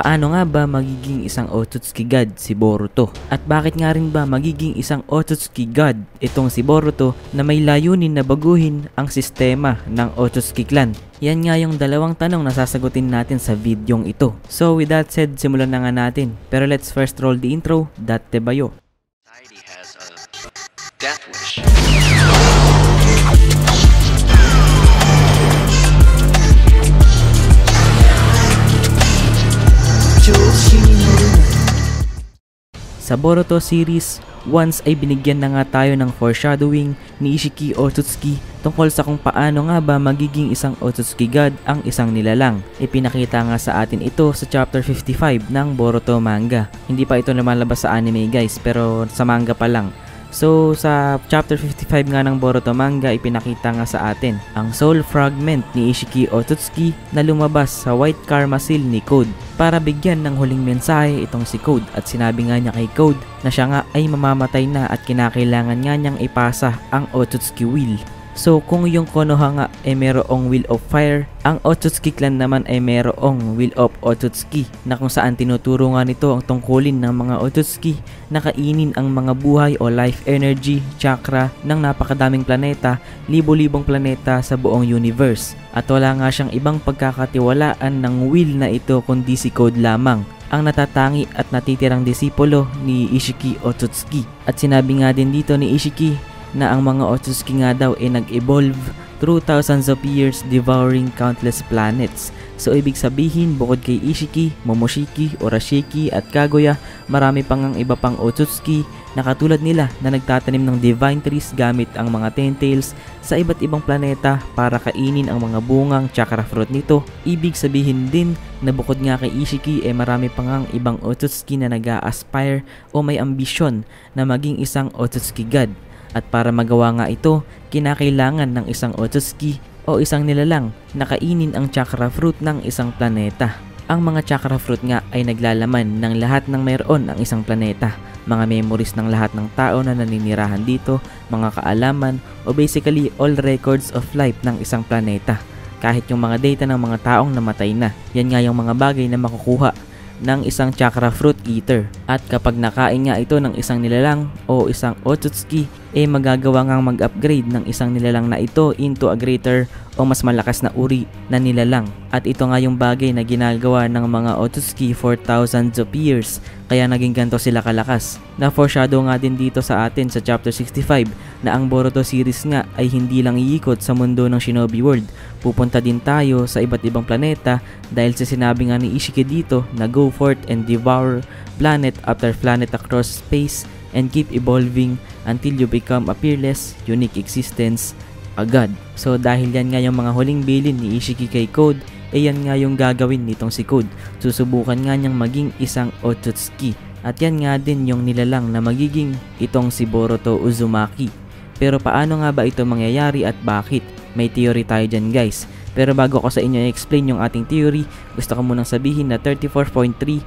Paano nga ba magiging isang Otsutsuki God si Boruto? At bakit nga rin ba magiging isang Otsutsuki God itong si Boruto na may layunin na baguhin ang sistema ng Otsutsuki clan? Yan nga yung dalawang tanong na sasagutin natin sa videong ito. So with that said, simulan na nga natin. Pero let's first roll the intro. Date bayo. Society has a death wish. Sa Boruto series, once ay binigyan na nga tayo ng foreshadowing ni Ishiki Otsutsuki tungkol sa kung paano nga ba magiging isang Otsutsuki God ang isang nilalang. Ipinakita nga sa atin ito sa chapter 55 ng Boruto manga. Hindi pa ito lumalabas sa anime guys, pero sa manga pa lang. So sa chapter 55 nga ng Boruto manga, ipinakita nga sa atin ang soul fragment ni Ishiki Otsutsuki na lumabas sa White Karma Seal ni Code para bigyan ng huling mensahe itong si Code, at sinabi nga niya kay Code na siya nga ay mamamatay na at kinakailangan nga niyang ipasa ang Otsutsuki Will. So kung yung Konoha nga ay merong Will of Fire, ang Otsutsuki clan naman ay merong Will of Otsutsuki, na kung saan tinuturo nga nito ang tungkulin ng mga Otsutsuki na kainin ang mga buhay o life energy, chakra ng napakadaming planeta, libo-libong planeta sa buong universe. At wala nga siyang ibang pagkakatiwalaan ng will na ito kundi si Code lamang, ang natatangi at natitirang disipulo ni Ishiki Otsutsuki. At sinabi nga din dito ni Ishiki na ang mga Otsutsuki nga daw ay nag-evolve through thousands of years, devouring countless planets. So ibig sabihin, bukod kay Ishiki, Momoshiki, Urashiki at Kaguya, marami pang ang iba pang Otsutsuki na katulad nila na nagtatanim ng divine trees gamit ang mga tentails sa iba't ibang planeta para kainin ang mga bungang chakra fruit nito. Ibig sabihin din na bukod nga kay Ishiki ay marami pang ang ibang Otsutsuki na nag-a-aspire o may ambisyon na maging isang Otsutsuki God. At para magawa nga ito, kinakailangan ng isang Otsutsuki o isang nilalang na kainin ang chakra fruit ng isang planeta. Ang mga chakra fruit nga ay naglalaman ng lahat ng mayroon ang isang planeta, mga memories ng lahat ng tao na naninirahan dito, mga kaalaman o basically all records of life ng isang planeta. Kahit yung mga data ng mga taong namatay na, yan nga yung mga bagay na makukuha ng isang chakra fruit eater. At kapag nakain nga ito ng isang nilalang o isang Otsutsuki, magagawa ngang mag-upgrade ng isang nilalang na ito into a greater o mas malakas na uri na nilalang. At ito nga yung bagay na ginagawa ng mga Otsutsuki for thousands of years, kaya naging ganito sila kalakas. Na foreshadow nga din dito sa atin sa chapter 65 na ang Boruto series nga ay hindi lang iikot sa mundo ng Shinobi World. Pupunta din tayo sa iba't ibang planeta dahil sa sinabi nga ni Ishiki dito na go forth and devour planet after planet across space and keep evolving until you become a peerless, unique existence, a god. So dahil yan nga yung mga huling bilin ni Ishiki kay Code, yan nga yung gagawin nitong si Code. Susubukan nga niyang maging isang Otsutsuki. At yan nga din yung nilalang na magiging itong si Boruto Uzumaki. Pero paano nga ba ito mangyayari at bakit? May theory tayo dyan guys. Pero bago ko sa inyo i-explain yung ating theory, gusto ko munang sabihin na 34.3%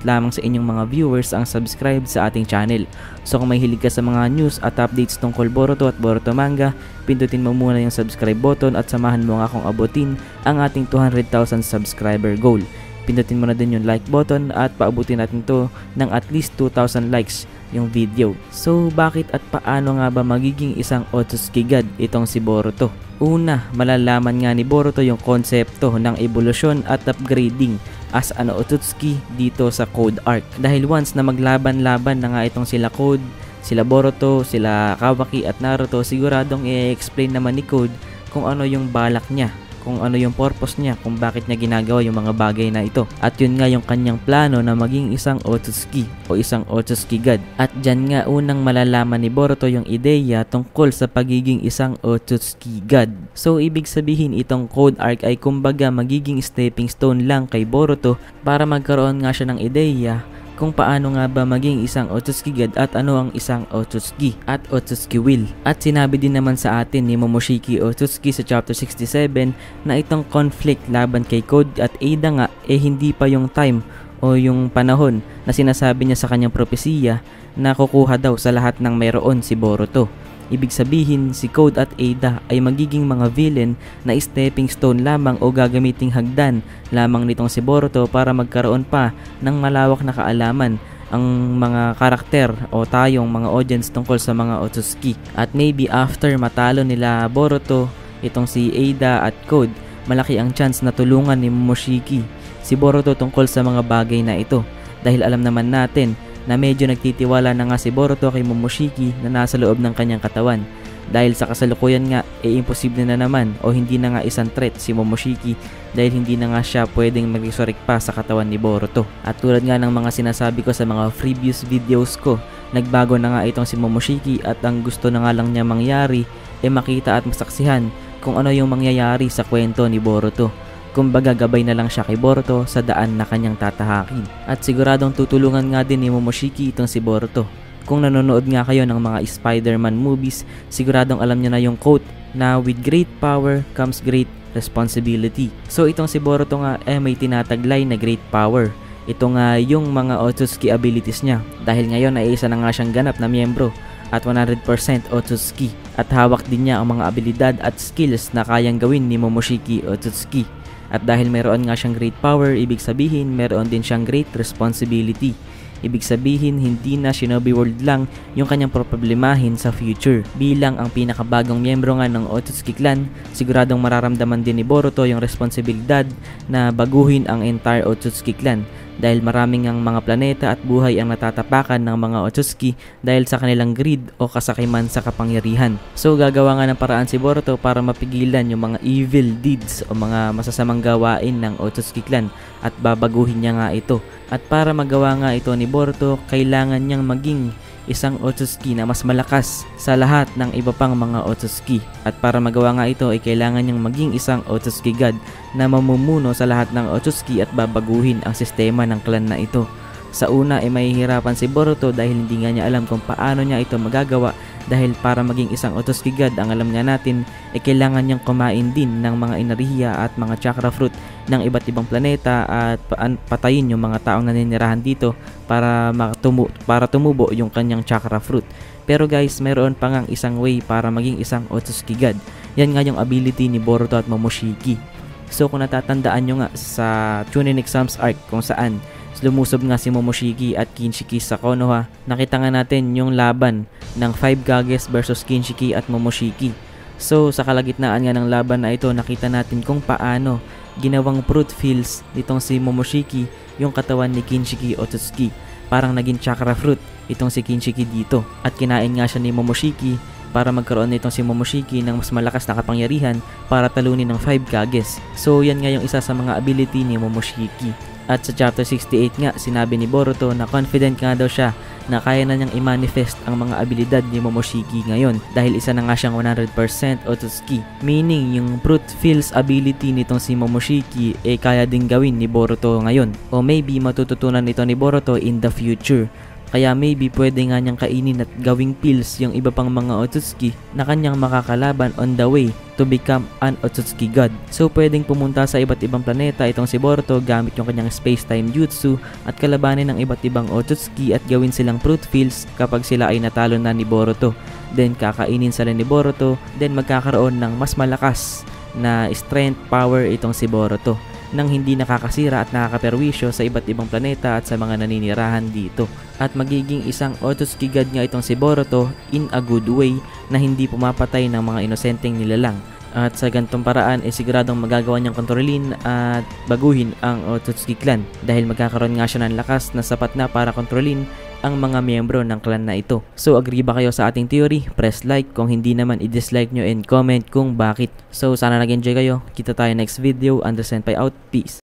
lamang sa inyong mga viewers ang subscribe sa ating channel. So kung may hilig ka sa mga news at updates tungkol Boruto at Boruto manga, pindutin mo muna yung subscribe button at samahan mo nga akong abutin ang ating 200,000 subscriber goal. Pindutin mo na din yung like button at paabutin natin to ng at least 2,000 likes yung video. So bakit at paano nga ba magiging isang Otsutsuki God itong si Boruto? Una, malalaman nga ni Boruto yung konsepto ng evolusyon at upgrading as an Otsutsuki dito sa Code Arc. Dahil once na maglaban-laban na nga itong sila Code, sila Boruto, sila Kawaki at Naruto, siguradong i-explain naman ni Code kung ano yung balak niya, kung ano yung purpose niya, kung bakit niya ginagawa yung mga bagay na ito. At yun nga yung kanyang plano na maging isang Otsutsuki o isang Otsutsuki God. At dyan nga unang malalaman ni Boruto yung ideya tungkol sa pagiging isang Otsutsuki God. So ibig sabihin itong Code Arc ay kumbaga magiging stepping stone lang kay Boruto para magkaroon nga siya ng ideya kung paano nga ba maging isang Otsutsuki God at ano ang isang Otsutsuki at Otsutsuki Will. At sinabi din naman sa atin ni Momoshiki Otsutsuki sa chapter 67 na itong conflict laban kay Code at Ada nga hindi pa yung time o yung panahon na sinasabi niya sa kanyang propesiya na kukuha daw sa lahat ng mayroon si Boruto. Ibig sabihin, si Code at Ada ay magiging mga villain na stepping stone lamang o gagamiting hagdan lamang nitong si Boruto para magkaroon pa ng malawak na kaalaman ang mga karakter o tayong mga audience tungkol sa mga Otsutsuki. At maybe after matalo nila Boruto, itong si Ada at Code, malaki ang chance na tulungan ni Momoshiki si Boruto tungkol sa mga bagay na ito. Dahil alam naman natin na medyo nagtitiwala na nga si Boruto kay Momoshiki na nasa loob ng kanyang katawan. Dahil sa kasalukuyan nga, imposible na naman o hindi na nga isang threat si Momoshiki dahil hindi na nga siya pwedeng mag-resurrect pa sa katawan ni Boruto. At tulad nga ng mga sinasabi ko sa mga previous videos ko, nagbago na nga itong si Momoshiki at ang gusto na nga lang niya mangyari ay makita at masaksihan kung ano yung mangyayari sa kwento ni Boruto. Kumbaga gabay na lang siya kay Boruto sa daan na kanyang tatahakin. At siguradong tutulungan nga din ni Momoshiki itong si Boruto. Kung nanonood nga kayo ng mga Spider-Man movies, siguradong alam niyo na yung quote na with great power comes great responsibility. So itong si Boruto nga may tinataglay na great power. Ito nga yung mga Otsutsuki abilities niya. Dahil ngayon ay isa na nga siyang ganap na miyembro at 100% Otsutsuki. At hawak din niya ang mga abilidad at skills na kayang gawin ni Momoshiki Otsutsuki. At dahil meron nga siyang great power, ibig sabihin meron din siyang great responsibility. Ibig sabihin hindi na Shinobi World lang yung kanyang problemahin sa future. Bilang ang pinakabagong miyembro nga ng Otsutsuki Clan, siguradong mararamdaman din ni Boruto yung responsibilidad na baguhin ang entire Otsutsuki Clan. Dahil maraming ang mga planeta at buhay ang natatapakan ng mga Otsutsuki dahil sa kanilang greed o kasakiman sa kapangyarihan. So gagawa nga ng paraan si Boruto para mapigilan yung mga evil deeds o mga masasamang gawain ng Otsutsuki Clan at babaguhin niya nga ito. At para magawa nga ito ni Boruto, kailangan niyang maging isang Otsutsuki na mas malakas sa lahat ng iba pang mga Otsutsuki. At para magawa nga ito ay kailangan niyang maging isang Otsutsuki God na mamumuno sa lahat ng Otsutsuki at babaguhin ang sistema ng clan na ito. Sa una ay mahihirapan si Boruto dahil hindi nga niya alam kung paano niya ito magagawa dahil para maging isang Otsutsuki God ang alam nga natin ay kailangan niyang kumain din ng mga enerhiya at mga chakra fruit ng iba't ibang planeta at patayin yung mga taong naninirahan dito para tumubo yung kanyang chakra fruit. Pero guys, meron pa ngang isang way para maging isang Otsutsuki God. Yan nga yung ability ni Boruto at Momoshiki. So kung natatandaan nyo nga sa Chunin Exams arc kung saan lumusob nga si Momoshiki at Kinshiki sa Konoha, nakita nga natin yung laban ng 5 Kages versus Kinshiki at Momoshiki. So sa kalagitnaan nga ng laban na ito, nakita natin kung paano ginawang fruit feels nitong si Momoshiki yung katawan ni Kinshiki Otsutsuki. Parang naging chakra fruit itong si Kinshiki dito. At kinain nga siya ni Momoshiki para magkaroon nitong si Momoshiki ng mas malakas na kapangyarihan para talunin ng 5 Kages. So yan nga yung isa sa mga ability ni Momoshiki. At sa chapter 68 nga, sinabi ni Boruto na confident nga daw siya na kaya na niyang i-manifest ang mga abilidad ni Momoshiki ngayon dahil isa na nga siyang 100% Otsutsuki. Meaning, yung brute feels ability nitong si Momoshiki kaya din gawin ni Boruto ngayon. O maybe matututunan ito ni Boruto in the future. Kaya maybe pwede nga niyang kainin at gawing pills yung iba pang mga Otsutsuki na kanyang makakalaban on the way to become an Otsutsuki God. So pwedeng pumunta sa iba't ibang planeta itong si Boruto gamit yung kanyang space-time jutsu at kalabanin ng iba't ibang Otsutsuki at gawin silang fruit pills kapag sila ay natalo na ni Boruto. Then kakainin sila ni Boruto, then magkakaroon ng mas malakas na strength power itong si Boruto nang hindi nakakasira at nakakaperwisyo sa iba't ibang planeta at sa mga naninirahan dito. At magiging isang Otsutsuki God nga itong si Boruto in a good way na hindi pumapatay ng mga inosenteng nilalang. At sa gantong paraan siguradong magagawa niyang kontrolin at baguhin ang Otsutsuki Clan dahil magkakaroon nga siya ng lakas na sapat na para kontrolin ang mga miyembro ng clan na ito. So agree ba kayo sa ating theory? Press like, kung hindi naman i-dislike nyo and comment kung bakit. So sana nag-enjoy kayo. Kita tayo next video. Understand Pai out. Peace.